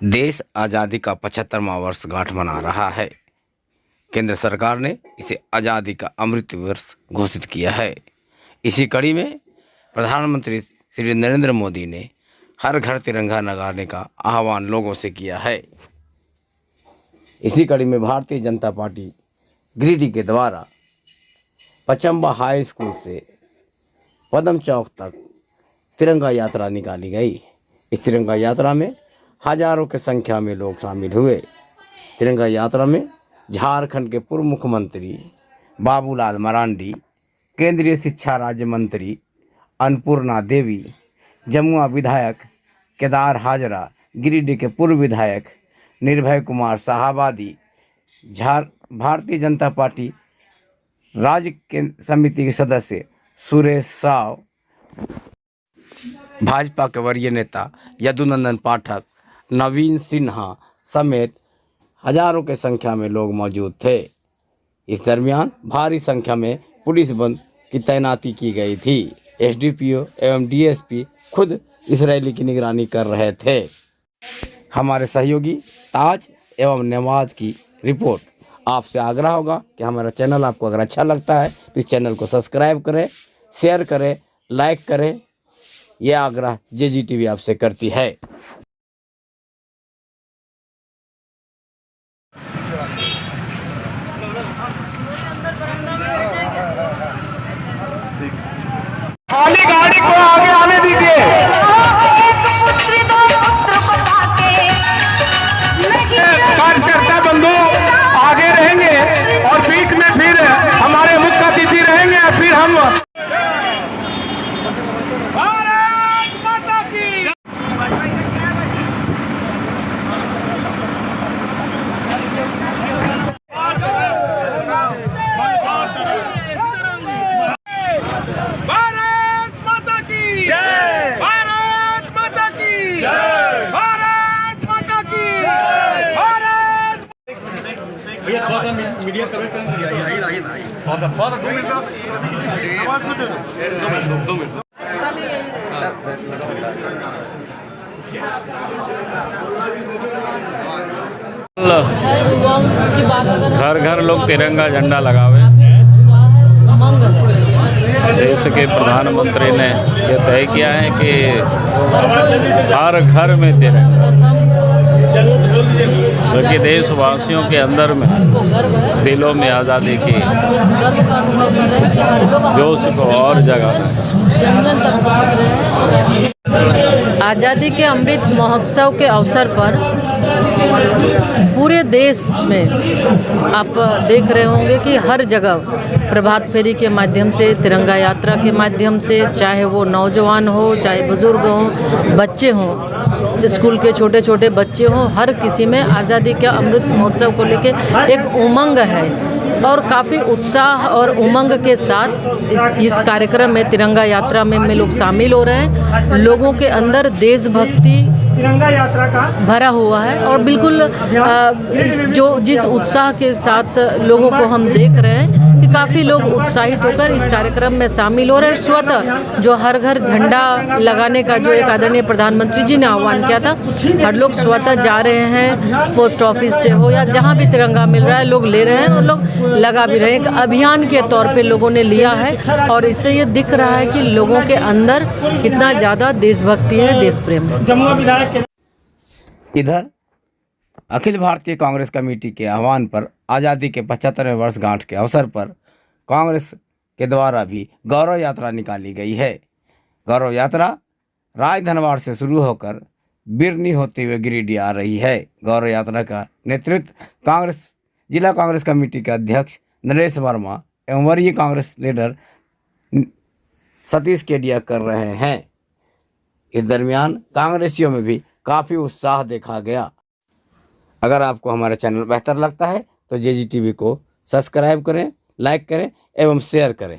देश आज़ादी का 75वां वर्षगांठ मना रहा है। केंद्र सरकार ने इसे आज़ादी का अमृत वर्ष घोषित किया है। इसी कड़ी में प्रधानमंत्री श्री नरेंद्र मोदी ने हर घर तिरंगा लगाने का आह्वान लोगों से किया है। इसी कड़ी में भारतीय जनता पार्टी गिरिडीह के द्वारा पचम्बा हाई स्कूल से पदम चौक तक तिरंगा यात्रा निकाली गई। इस तिरंगा यात्रा में हजारों की संख्या में लोग शामिल हुए। तिरंगा यात्रा में झारखंड के पूर्व मुख्यमंत्री बाबूलाल मरांडी, केंद्रीय शिक्षा राज्य मंत्री अन्नपूर्णा देवी, जमुआ विधायक केदार हाजरा, गिरिडीह के पूर्व विधायक निर्भय कुमार साहबादी, भारतीय जनता पार्टी राज्य समिति के सदस्य सुरेश साव, भाजपा के वरीय नेता यदुनंदन पाठक, नवीन सिन्हा समेत हजारों की संख्या में लोग मौजूद थे। इस दरमियान भारी संख्या में पुलिस बल की तैनाती की गई थी। एसडीपीओ एवं डीएसपी खुद इस रैली की निगरानी कर रहे थे। हमारे सहयोगी ताज एवं नवाज की रिपोर्ट। आपसे आग्रह होगा कि हमारा चैनल आपको अगर अच्छा लगता है तो इस चैनल को सब्सक्राइब करें, शेयर करें, लाइक करें। यह आग्रह जेजीटीवी आपसे करती है। खाली गाड़ी को आगे आने दीजिए। कार्यकर्ता बंधु आगे रहेंगे और बीच में फिर हमारे मुख्य अतिथि रहेंगे। फिर हम भारत माता की मीडिया कवरेज घर घर लोग तिरंगा झंडा लगावे। देश के प्रधानमंत्री ने यह तय किया है कि हर घर में तिरंगा, क्योंकि देशवासियों के अंदर में दिलों में आज़ादी की जोश को और जगाना। आज़ादी के अमृत महोत्सव के अवसर पर पूरे देश में आप देख रहे होंगे कि हर जगह प्रभात फेरी के माध्यम से, तिरंगा यात्रा के माध्यम से, चाहे वो नौजवान हो, चाहे बुजुर्ग हों, बच्चे हों, स्कूल के छोटे छोटे बच्चे हों, हर किसी में आज़ादी के अमृत महोत्सव को लेके एक उमंग है और काफ़ी उत्साह और उमंग के साथ इस कार्यक्रम में, तिरंगा यात्रा में लोग शामिल हो रहे हैं। लोगों के अंदर देशभक्ति तिरंगा यात्रा का भरा हुआ है और बिल्कुल जिस उत्साह के साथ लोगों को हम देख रहे हैं कि काफ़ी लोग उत्साहित होकर इस कार्यक्रम में शामिल हो रहे हैं। स्वतः जो हर घर झंडा लगाने का जो एक आदरणीय प्रधानमंत्री जी ने आह्वान किया था, हर लोग स्वतः जा रहे हैं। पोस्ट ऑफिस से हो या जहाँ भी तिरंगा मिल रहा है लोग ले रहे हैं और लोग लगा भी रहे हैं। एक अभियान के तौर पे लोगों ने लिया है और इससे ये दिख रहा है कि लोगों के अंदर कितना ज़्यादा देशभक्ति है, देश प्रेम है। इधर अखिल भारतीय कांग्रेस कमेटी के आह्वान पर आज़ादी के 75वें वर्षगांठ के अवसर पर कांग्रेस के द्वारा भी गौरव यात्रा निकाली गई है। गौरव यात्रा राजधनवाड़ से शुरू होकर बिरनी होते हुए गिरिडीह आ रही है। गौरव यात्रा का नेतृत्व जिला कांग्रेस कमेटी के अध्यक्ष नरेश वर्मा एवं वरीय कांग्रेस लीडर सतीश केडिया कर रहे हैं। इस दरमियान कांग्रेसियों में भी काफ़ी उत्साह देखा गया। अगर आपको हमारा चैनल बेहतर लगता है तो जेजीटीवी को सब्सक्राइब करें, लाइक करें एवं शेयर करें।